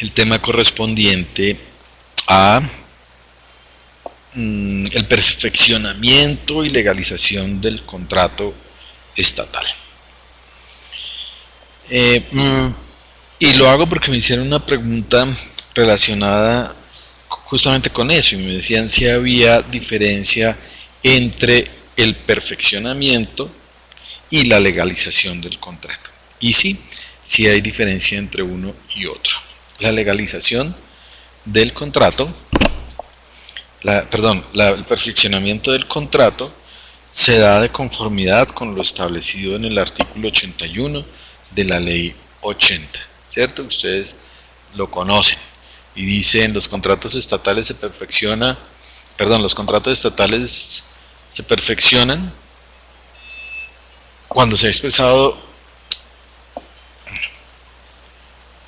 el tema correspondiente a el perfeccionamiento y legalización del contrato estatal. Y lo hago porque me hicieron una pregunta relacionada justamente con eso y me decían si había diferencia entre el perfeccionamiento y la legalización del contrato. Y sí hay diferencia entre uno y otro. La legalización del contrato, el perfeccionamiento del contrato se da de conformidad con lo establecido en el artículo 81 de la ley 80, ¿cierto? Ustedes lo conocen y dicen los contratos estatales los contratos estatales se perfeccionan cuando se ha expresado,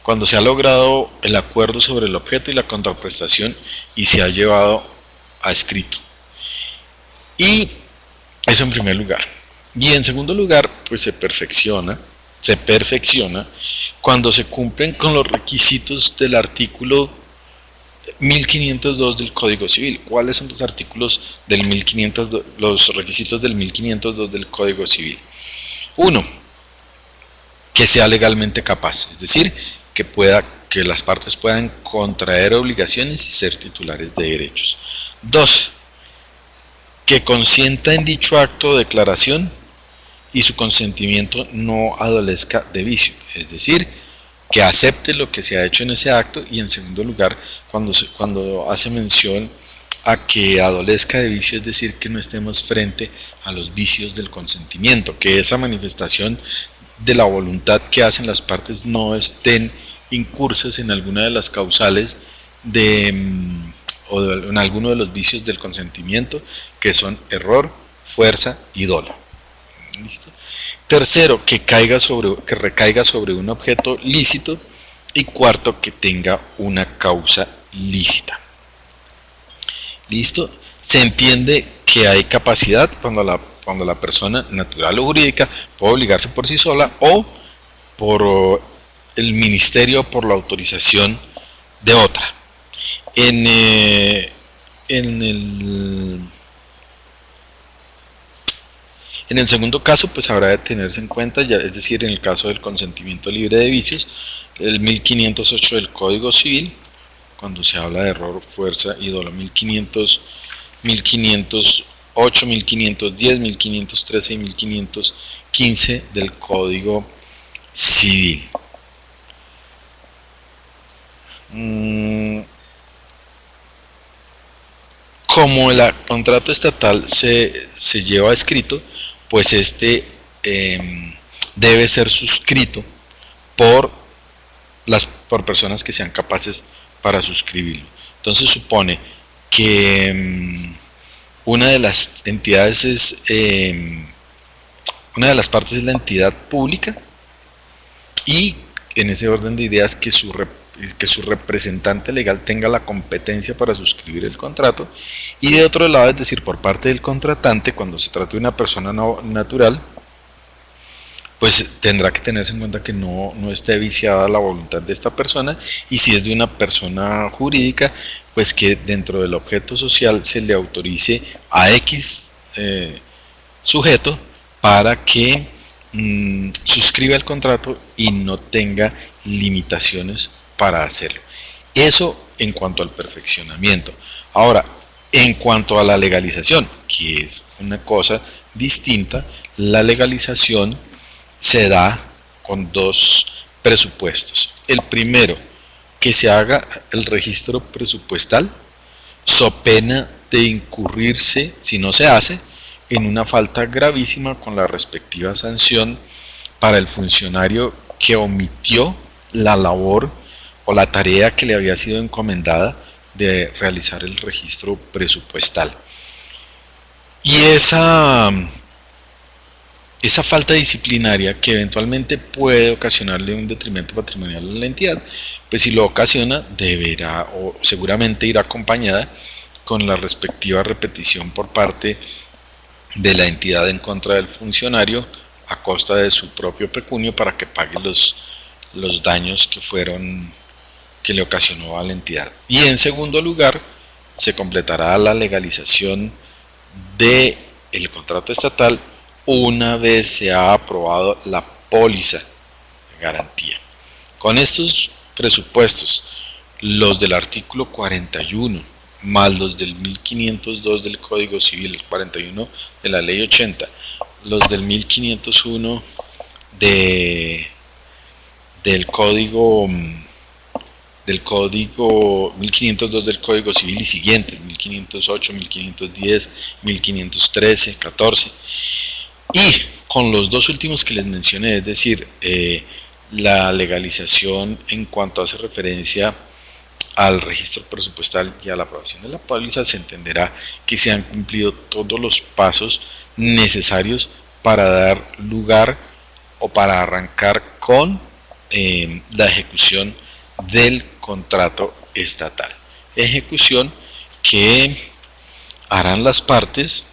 cuando se ha logrado el acuerdo sobre el objeto y la contraprestación y se ha llevado a escrito. Y eso en primer lugar. Y en segundo lugar, pues se perfecciona cuando se cumplen con los requisitos del artículo 1502 del Código Civil. ¿Cuáles son los artículos del 1502, los requisitos del 1502 del Código Civil? 1. Que sea legalmente capaz, es decir, que las partes puedan contraer obligaciones y ser titulares de derechos. 2. Que consienta en dicho acto o declaración y su consentimiento no adolezca de vicio, es decir, que acepte lo que se ha hecho en ese acto. Y en segundo lugar, cuando hace mención a que adolezca de vicio, es decir, que no estemos frente a los vicios del consentimiento, que esa manifestación de la voluntad que hacen las partes no estén incursas en alguna de las causales o en alguno de los vicios del consentimiento, que son error, fuerza y dolo. ¿Listo? Tercero, que recaiga sobre un objeto lícito. Y cuarto, que tenga una causa lícita. ¿Listo? Se entiende que hay capacidad cuando la persona natural o jurídica puede obligarse por sí sola o por el ministerio o por la autorización de otra. En el segundo caso, pues habrá de tenerse en cuenta, es decir, en el caso del consentimiento libre de vicios, el 1508 del Código Civil, cuando se habla de error, fuerza y dolo, 1508, 1510, 1513 y 1515 del Código Civil. Como el contrato estatal se lleva escrito, pues debe ser suscrito por personas que sean capaces para suscribirlo. Entonces supone que una de las entidades una de las partes es la entidad pública, y en ese orden de ideas que su representante legal tenga la competencia para suscribir el contrato, y de otro lado, es decir, por parte del contratante, cuando se trata de una persona natural, pues tendrá que tenerse en cuenta que no esté viciada la voluntad de esta persona, y si es de una persona jurídica, pues que dentro del objeto social se le autorice a X sujeto para que suscriba el contrato y no tenga limitaciones para hacerlo. Eso en cuanto al perfeccionamiento. Ahora, en cuanto a la legalización, que es una cosa distinta, la legalización se da con dos presupuestos. El primero, que se haga el registro presupuestal, so pena de incurrirse, si no se hace, en una falta gravísima con la respectiva sanción para el funcionario que omitió la labor o la tarea que le había sido encomendada de realizar el registro presupuestal. Y esa falta disciplinaria, que eventualmente puede ocasionarle un detrimento patrimonial a la entidad, pues si lo ocasiona, deberá o seguramente irá acompañada con la respectiva repetición por parte de la entidad en contra del funcionario a costa de su propio pecunio, para que pague los daños que fueron que le ocasionó a la entidad. Y en segundo lugar, se completará la legalización del contrato estatal una vez se ha aprobado la póliza de garantía. Con estos presupuestos, los del artículo 41 más los del 1502 del Código Civil, el 41 de la Ley 80, los del 1501 del Código 1502 del Código Civil y siguientes, 1508, 1510, 1513, 14, y con los dos últimos que les mencioné, es decir, la legalización en cuanto hace referencia al registro presupuestal y a la aprobación de la póliza, se entenderá que se han cumplido todos los pasos necesarios para dar lugar o para arrancar con la ejecución del contrato estatal. Ejecución que harán las partes,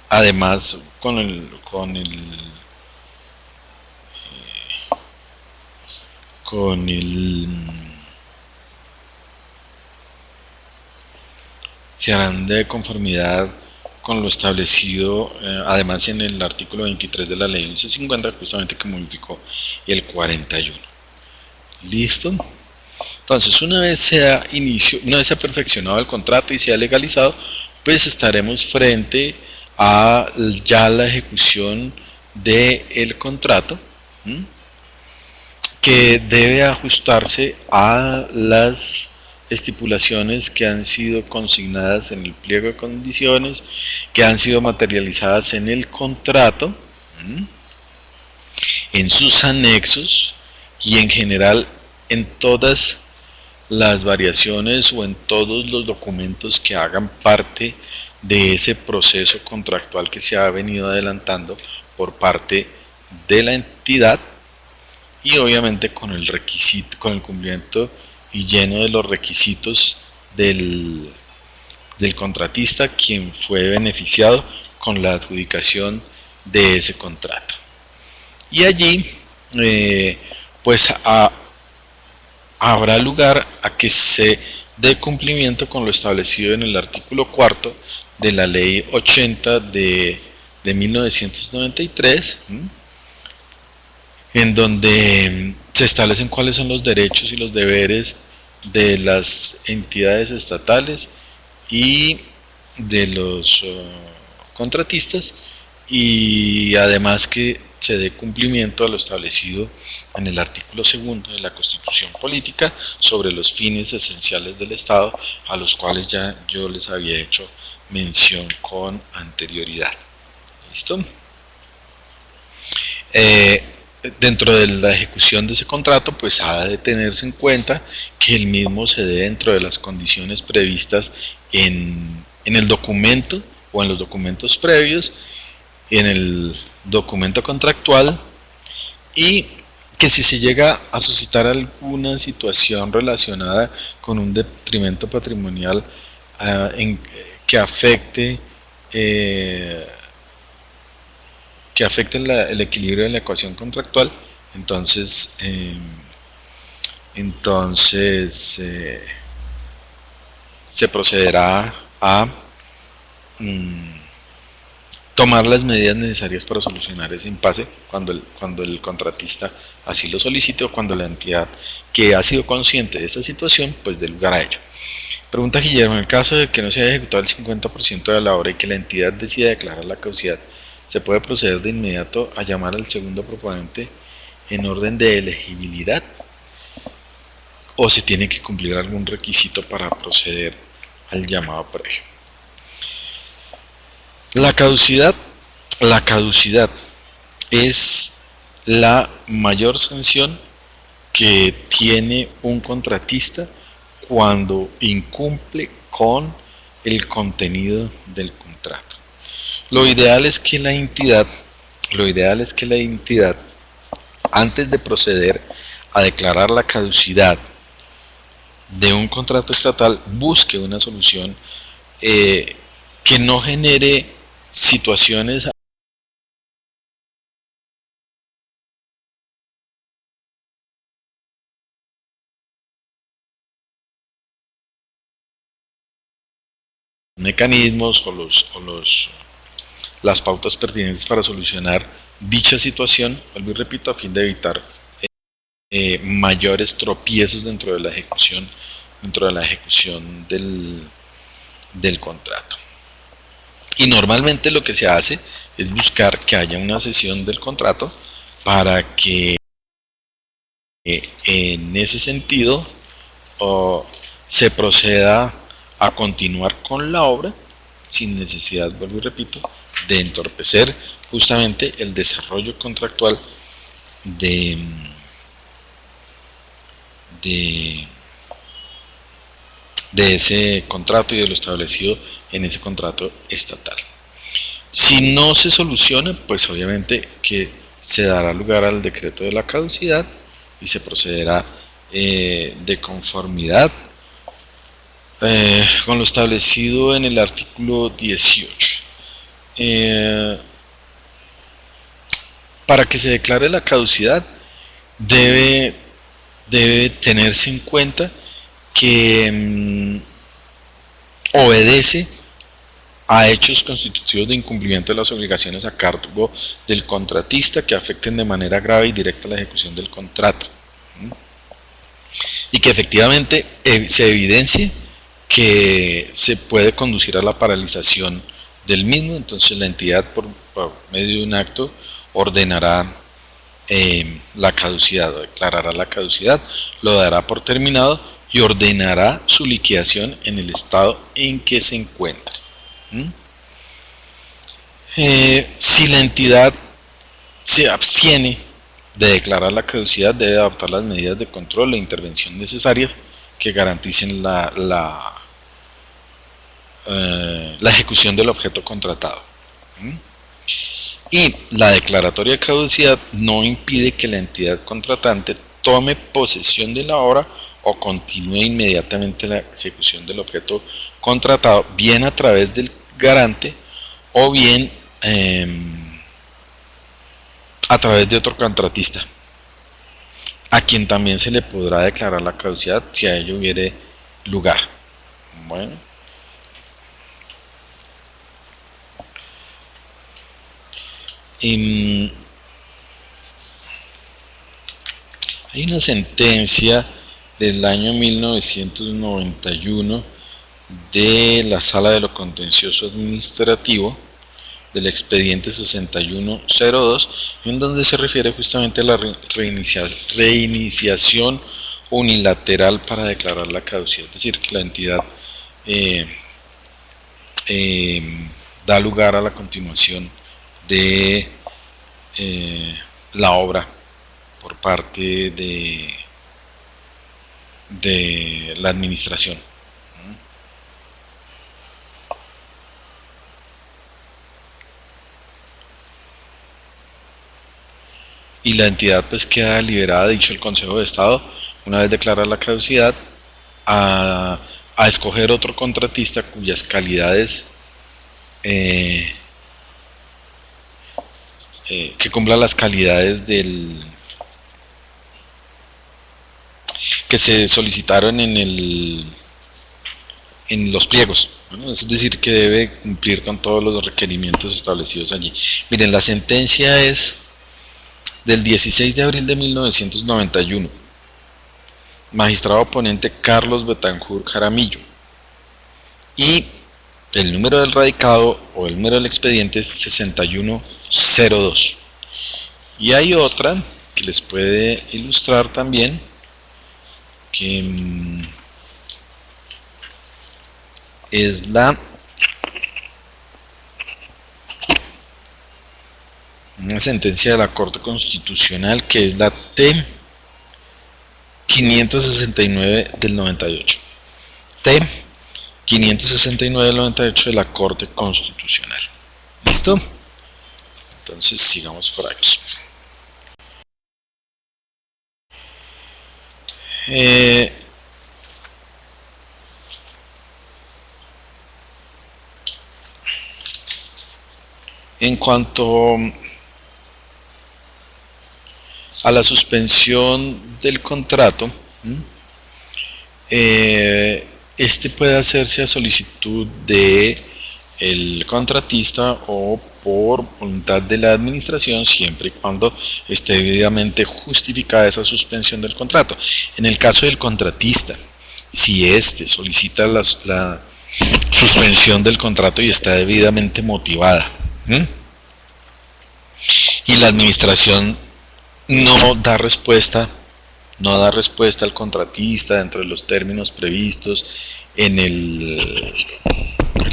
además se harán de conformidad con lo establecido, además en el artículo 23 de la ley 1150, justamente que modificó el 41. ¿Listo? Entonces, una vez se ha perfeccionado el contrato y se ha legalizado, pues estaremos frente a ya la ejecución del contrato, que debe ajustarse a las estipulaciones que han sido consignadas en el pliego de condiciones, que han sido materializadas en el contrato, en sus anexos y en general en todas las variaciones o en todos los documentos que hagan parte de ese proceso contractual que se ha venido adelantando por parte de la entidad, y obviamente con el cumplimiento y lleno de los requisitos del contratista, quien fue beneficiado con la adjudicación de ese contrato. Y allí pues habrá lugar a que se dé cumplimiento con lo establecido en el artículo 4 de la ley 80 de 1993, en donde se establecen cuáles son los derechos y los deberes de las entidades estatales y de los contratistas, y además que se dé cumplimiento a lo establecido en el artículo 2 de la Constitución Política sobre los fines esenciales del Estado, a los cuales ya yo les había hecho mención con anterioridad. ¿Listo? Dentro de la ejecución de ese contrato, pues ha de tenerse en cuenta que el mismo se dé dentro de las condiciones previstas en el documento o en los documentos previos, en el documento contractual, y que si se llega a suscitar alguna situación relacionada con un detrimento patrimonial que afecte el equilibrio de la ecuación contractual, entonces se procederá a tomar las medidas necesarias para solucionar ese impasse cuando el contratista así lo solicite, o cuando la entidad que ha sido consciente de esta situación pues dé lugar a ello. Pregunta Guillermo: en el caso de que no se haya ejecutado el 50% de la obra y que la entidad decida declarar la caducidad, ¿se puede proceder de inmediato a llamar al segundo proponente en orden de elegibilidad, o se tiene que cumplir algún requisito para proceder al llamado previo? La caducidad es la mayor sanción que tiene un contratista cuando incumple con el contenido del contrato. Lo ideal es que la entidad, antes de proceder a declarar la caducidad de un contrato estatal, busque una solución que no genere situaciones mecanismos las pautas pertinentes para solucionar dicha situación, vuelvo y repito, a fin de evitar mayores tropiezos dentro de la ejecución del contrato. Y normalmente lo que se hace es buscar que haya una sesión del contrato para que en ese sentido se proceda a continuar con la obra sin necesidad, vuelvo y repito, de entorpecer justamente el desarrollo contractual de ese contrato y de lo establecido en ese contrato estatal. Si no se soluciona, pues obviamente que se dará lugar al decreto de la caducidad y se procederá de conformidad con lo establecido en el artículo 18. Para que se declare la caducidad debe tenerse en cuenta que obedece a hechos constitutivos de incumplimiento de las obligaciones a cargo del contratista que afecten de manera grave y directa la ejecución del contrato, y que efectivamente se evidencie que se puede conducir a la paralización del mismo. Entonces la entidad por medio de un acto ordenará la caducidad, o declarará la caducidad, lo dará por terminado y ordenará su liquidación en el estado en que se encuentre. Si la entidad se abstiene de declarar la caducidad, debe adoptar las medidas de control e intervención necesarias que garanticen la ejecución del objeto contratado. Y la declaratoria de caducidad no impide que la entidad contratante tome posesión de la obra o continúe inmediatamente la ejecución del objeto contratado, bien a través del garante o bien a través de otro contratista, a quien también se le podrá declarar la caducidad si a ello hubiere lugar. Bueno, hay una sentencia del año 1991 de la Sala de lo Contencioso Administrativo del expediente 6102, en donde se refiere justamente a la reiniciación unilateral para declarar la caducidad, es decir, que la entidad da lugar a la continuación de la obra por parte de la administración. Y la entidad pues queda liberada, dicho el Consejo de Estado, una vez declarada la caducidad, a escoger otro contratista cuyas calidades que cumpla las calidades que se solicitaron en los pliegos, ¿no? Es decir, que debe cumplir con todos los requerimientos establecidos allí. Miren, la sentencia es del 16 de abril de 1991, magistrado ponente Carlos Betancourt Jaramillo, y el número del radicado o el número del expediente es 6102. Y hay otra que les puede ilustrar también, que es una sentencia de la Corte Constitucional, que es la T 569 del 98. T 569 del 98 de la Corte Constitucional. ¿Listo? Entonces sigamos por aquí. En cuanto a la suspensión del contrato, este puede hacerse a solicitud de el contratista o por voluntad de la administración, siempre y cuando esté debidamente justificada esa suspensión del contrato. En el caso del contratista, si éste solicita la suspensión del contrato y está debidamente motivada, y la administración no da respuesta al contratista dentro de los términos previstos en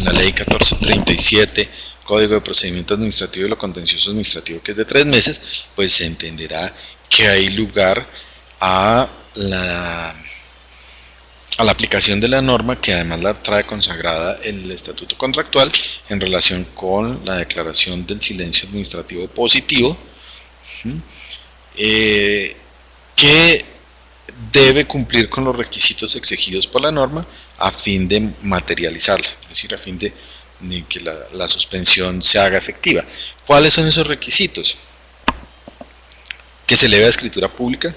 la ley 1437, Código de Procedimiento Administrativo y lo Contencioso Administrativo, que es de 3 meses, pues se entenderá que hay lugar a la aplicación de la norma, que además la trae consagrada el Estatuto Contractual en relación con la declaración del silencio administrativo positivo, que debe cumplir con los requisitos exigidos por la norma a fin de materializarla, es decir, a fin de que la suspensión se haga efectiva. ¿Cuáles son esos requisitos? Que se eleve a escritura pública,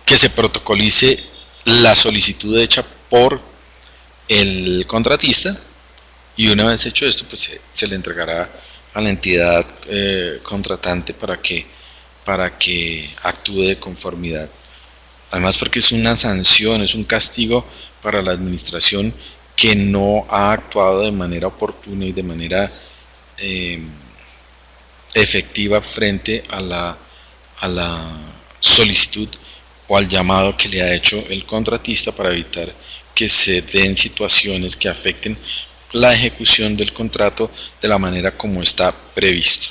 que se protocolice la solicitud hecha por el contratista, y una vez hecho esto, pues se le entregará a la entidad contratante para que actúe de conformidad. Además, porque es una sanción, es un castigo para la administración que no ha actuado de manera oportuna y de manera efectiva frente a la solicitud o al llamado que le ha hecho el contratista para evitar que se den situaciones que afecten la ejecución del contrato de la manera como está previsto.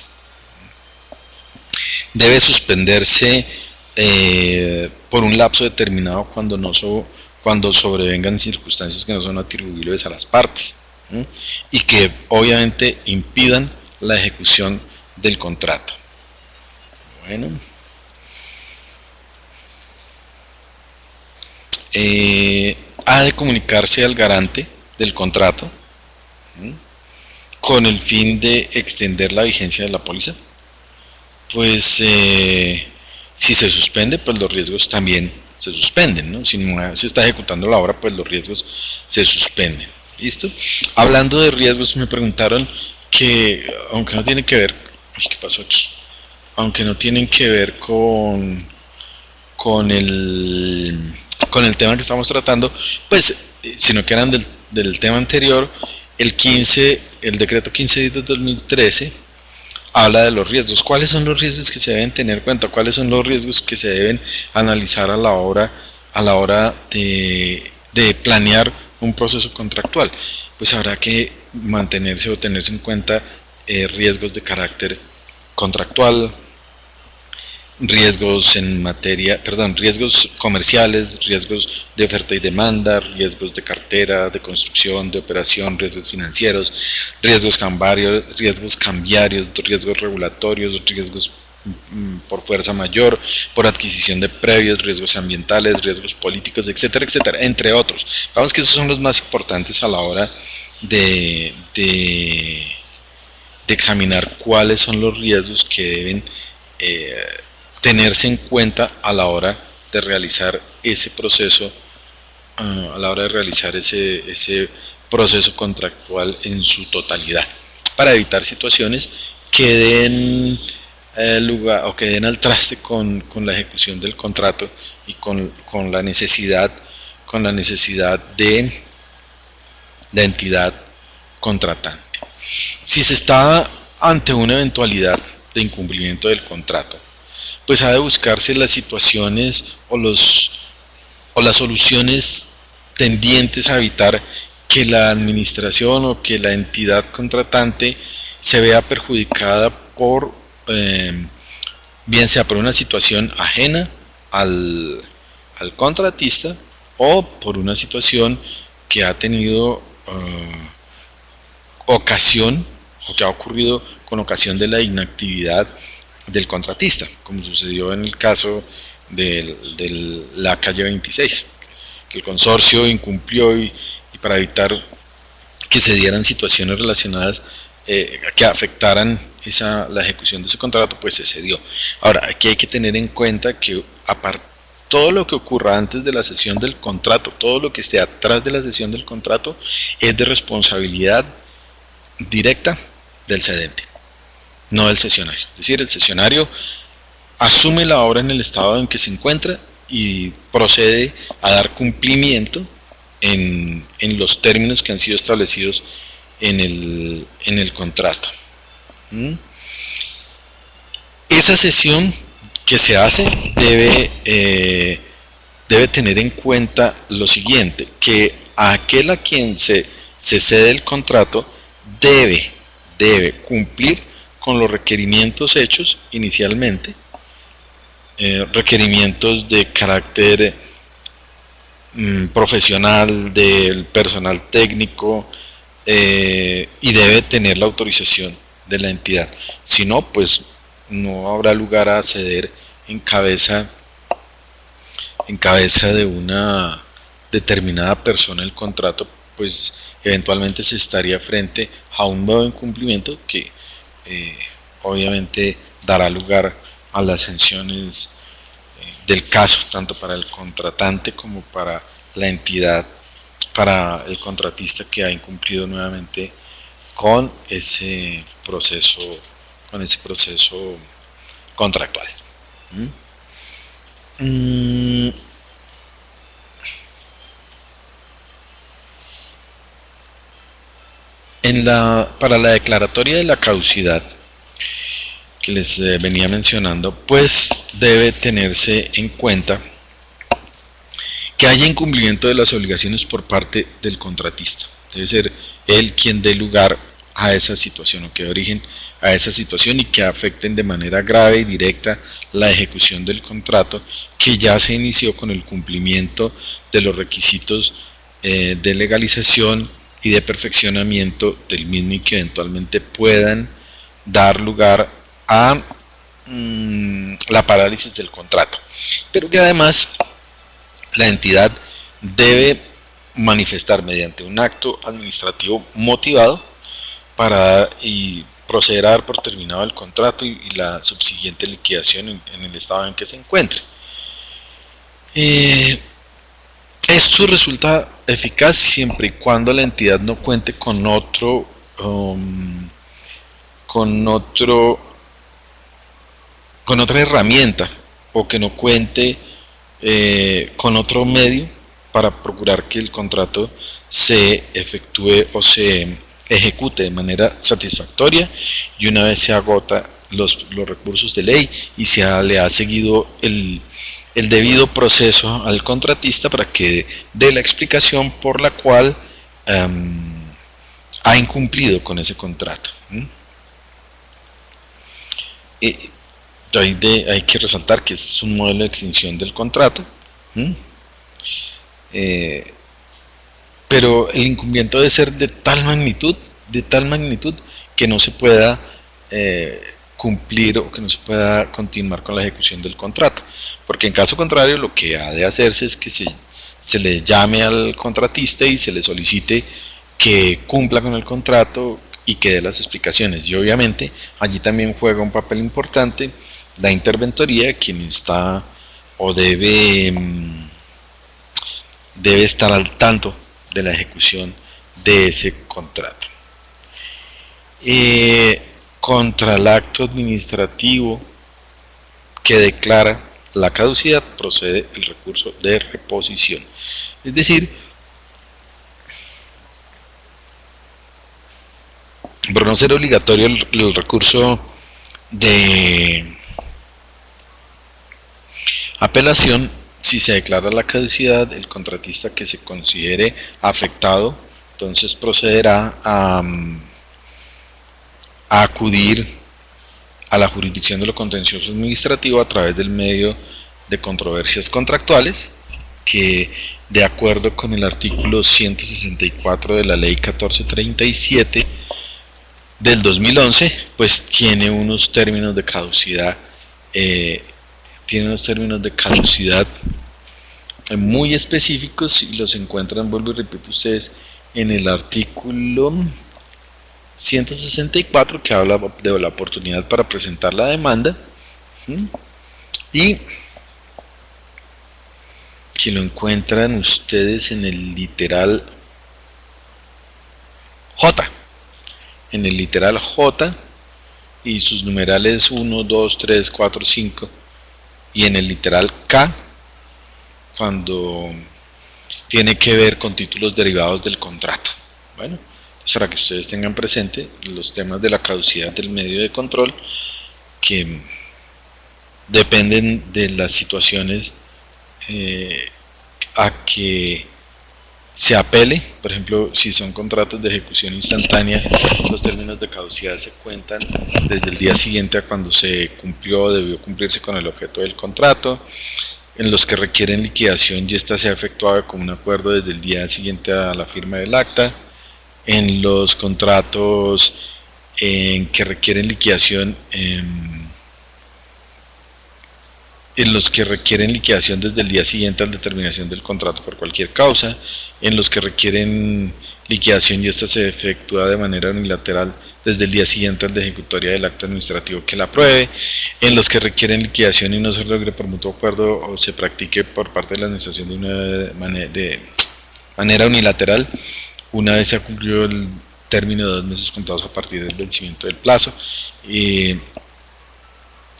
Debe suspenderse por un lapso determinado cuando sobrevengan circunstancias que no son atribuibles a las partes, y que obviamente impidan la ejecución del contrato. Bueno, ha de comunicarse al garante del contrato con el fin de extender la vigencia de la póliza. Pues si se suspende, pues los riesgos también se suspenden, ¿no? Si no se está ejecutando la obra, pues los riesgos se suspenden. ¿Listo? Hablando de riesgos, me preguntaron que, aunque no tienen que ver, ¿qué pasó aquí? Aunque no tienen que ver con el tema que estamos tratando, pues, sino que eran del tema anterior, el decreto 15 de 2013 habla de los riesgos. ¿Cuáles son los riesgos que se deben tener en cuenta? ¿Cuáles son los riesgos que se deben analizar a la hora de planear un proceso contractual? Pues habrá que mantenerse o tenerse en cuenta riesgos de carácter contractual, riesgos riesgos comerciales, riesgos de oferta y demanda, riesgos de cartera, de construcción, de operación, riesgos financieros, riesgos cambiarios, riesgos regulatorios, riesgos por fuerza mayor, por adquisición de previos, riesgos ambientales, riesgos políticos, etcétera, etcétera, entre otros. Vamos, que esos son los más importantes a la hora de examinar cuáles son los riesgos que deben tenerse en cuenta a la hora de realizar ese proceso, ese proceso contractual en su totalidad, para evitar situaciones que den lugar o que den al traste con la ejecución del contrato y con la necesidad de la entidad contratante. Si se está ante una eventualidad de incumplimiento del contrato, pues ha de buscarse las situaciones o las soluciones tendientes a evitar que la administración o que la entidad contratante se vea perjudicada por, bien sea por una situación ajena al contratista o por una situación que ha tenido ocasión o que ha ocurrido con ocasión de la inactividad del contratista, como sucedió en el caso de la calle 26, que el consorcio incumplió y para evitar que se dieran situaciones relacionadas que afectaran la ejecución de ese contrato, pues se cedió. Ahora, aquí hay que tener en cuenta que todo lo que ocurra antes de la cesión del contrato, todo lo que esté atrás de la cesión del contrato, es de responsabilidad directa del cedente, no del cesionario. Es decir, el cesionario asume la obra en el estado en que se encuentra y procede a dar cumplimiento en los términos que han sido establecidos en el contrato. Esa cesión que se hace debe tener en cuenta lo siguiente, que aquel a quien se cede el contrato debe cumplir con los requerimientos hechos inicialmente, requerimientos de carácter profesional, del personal técnico, y debe tener la autorización de la entidad. Si no, pues no habrá lugar a ceder en cabeza de una determinada persona el contrato, pues eventualmente se estaría frente a un nuevo incumplimiento que obviamente dará lugar a las sanciones del caso, tanto para el contratante como para la entidad, para el contratista que ha incumplido nuevamente con ese proceso contractual. Para la declaratoria de la caducidad que les venía mencionando, pues debe tenerse en cuenta que haya incumplimiento de las obligaciones por parte del contratista. Debe ser él quien dé lugar a esa situación o que dé origen a esa situación y que afecten de manera grave y directa la ejecución del contrato que ya se inició con el cumplimiento de los requisitos de legalización y de perfeccionamiento del mismo y que eventualmente puedan dar lugar a la parálisis del contrato, pero que además la entidad debe manifestar mediante un acto administrativo motivado para proceder a dar por terminado el contrato y la subsiguiente liquidación en el estado en que se encuentre. Esto resulta eficaz siempre y cuando la entidad no cuente con otra herramienta o que no cuente con otro medio para procurar que el contrato se efectúe o se ejecute de manera satisfactoria, y una vez se agota los recursos de ley y le ha seguido el debido proceso al contratista para que dé la explicación por la cual ha incumplido con ese contrato. Hay que resaltar que es un modelo de extinción del contrato, pero el incumplimiento debe ser de tal magnitud que no se pueda cumplir o que no se pueda continuar con la ejecución del contrato, porque en caso contrario lo que ha de hacerse es que se le llame al contratista y se le solicite que cumpla con el contrato y que dé las explicaciones, y obviamente allí también juega un papel importante la interventoría, quien está o debe estar al tanto de la ejecución de ese contrato. Contra el acto administrativo que declara la caducidad procede el recurso de reposición, es decir, por no ser obligatorio el recurso de apelación, si se declara la caducidad, el contratista que se considere afectado entonces procederá a acudir a la jurisdicción de lo contencioso administrativo a través del medio de controversias contractuales, que de acuerdo con el artículo 164 de la ley 1437 del 2011, pues tiene unos términos de caducidad muy específicos, y los encuentran, vuelvo y repito ustedes, en el artículo 164, que habla de la oportunidad para presentar la demanda, y que lo encuentran ustedes en el literal J, en el literal J y sus numerales 1, 2, 3, 4, 5, y en el literal K cuando tiene que ver con títulos derivados del contrato. Bueno, para que ustedes tengan presente los temas de la caducidad del medio de control que dependen de las situaciones a que se apele. Por ejemplo, si son contratos de ejecución instantánea, los términos de caducidad se cuentan desde el día siguiente a cuando se cumplió o debió cumplirse con el objeto del contrato. En los que requieren liquidación y esta se ha efectuado con un acuerdo desde el día siguiente a la firma del acta. En los contratos en que requieren liquidación en los que requieren liquidación desde el día siguiente a la determinación del contrato por cualquier causa, en los que requieren liquidación y esta se efectúa de manera unilateral desde el día siguiente al de ejecutoria del acto administrativo que la apruebe, en los que requieren liquidación y no se logre por mutuo acuerdo o se practique por parte de la administración de manera unilateral, una vez se ha cumplido el término de 2 meses contados a partir del vencimiento del plazo.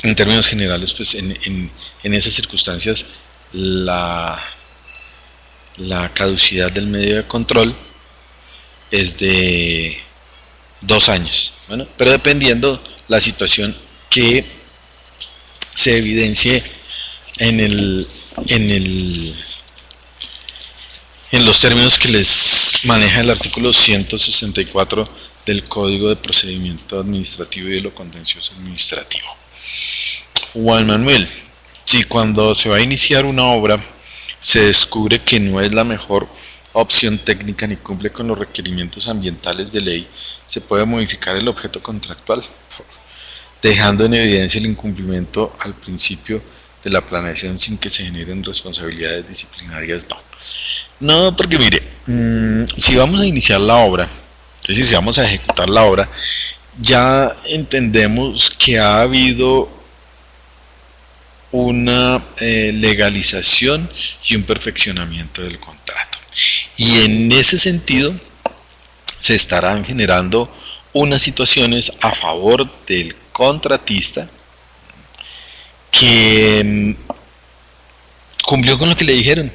En términos generales, pues en esas circunstancias la caducidad del medio de control es de 2 años, bueno, pero dependiendo la situación que se evidencie en los términos que les maneja el artículo 164 del Código de Procedimiento Administrativo y de lo Contencioso Administrativo. Juan Manuel, si cuando se va a iniciar una obra se descubre que no es la mejor opción técnica ni cumple con los requerimientos ambientales de ley, se puede modificar el objeto contractual, dejando en evidencia el incumplimiento al principio de la planeación sin que se generen responsabilidades disciplinarias. No, porque mire, si vamos a iniciar la obra, es decir, si vamos a ejecutar la obra, ya entendemos que ha habido una legalización y un perfeccionamiento del contrato. Y en ese sentido se estarán generando unas situaciones a favor del contratista que cumplió con lo que le dijeron.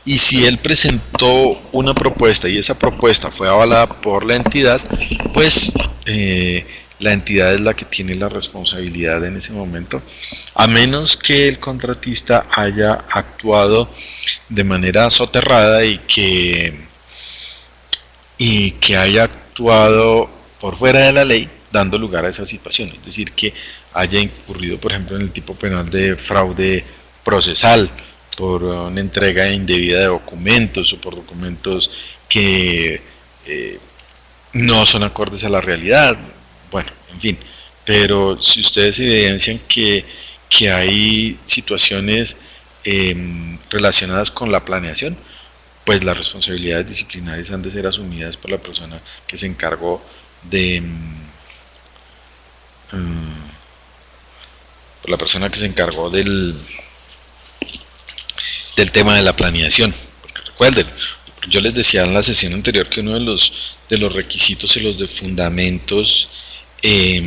Y si él presentó una propuesta y esa propuesta fue avalada por la entidad, pues la entidad es la que tiene la responsabilidad en ese momento, a menos que el contratista haya actuado de manera soterrada y que haya actuado por fuera de la ley, dando lugar a esa situación, es decir, que haya incurrido, por ejemplo, en el tipo penal de fraude procesal, por una entrega indebida de documentos o por documentos que no son acordes a la realidad. Bueno, en fin, pero si ustedes evidencian que hay situaciones relacionadas con la planeación, pues las responsabilidades disciplinarias han de ser asumidas por la persona que se encargó del tema de la planeación. Porque recuerden, yo les decía en la sesión anterior que uno de los requisitos y los de fundamentos de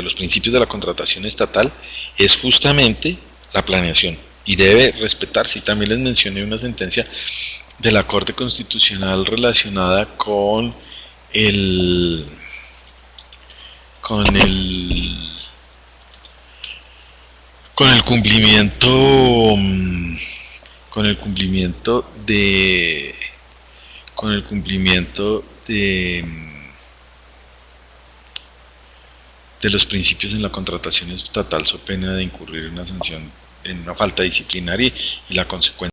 los principios de la contratación estatal es justamente la planeación y debe respetarse. Y también les mencioné una sentencia de la Corte Constitucional relacionada con el cumplimiento de los principios en la contratación estatal, so pena de incurrir en una sanción, en una falta disciplinaria y la consecuencia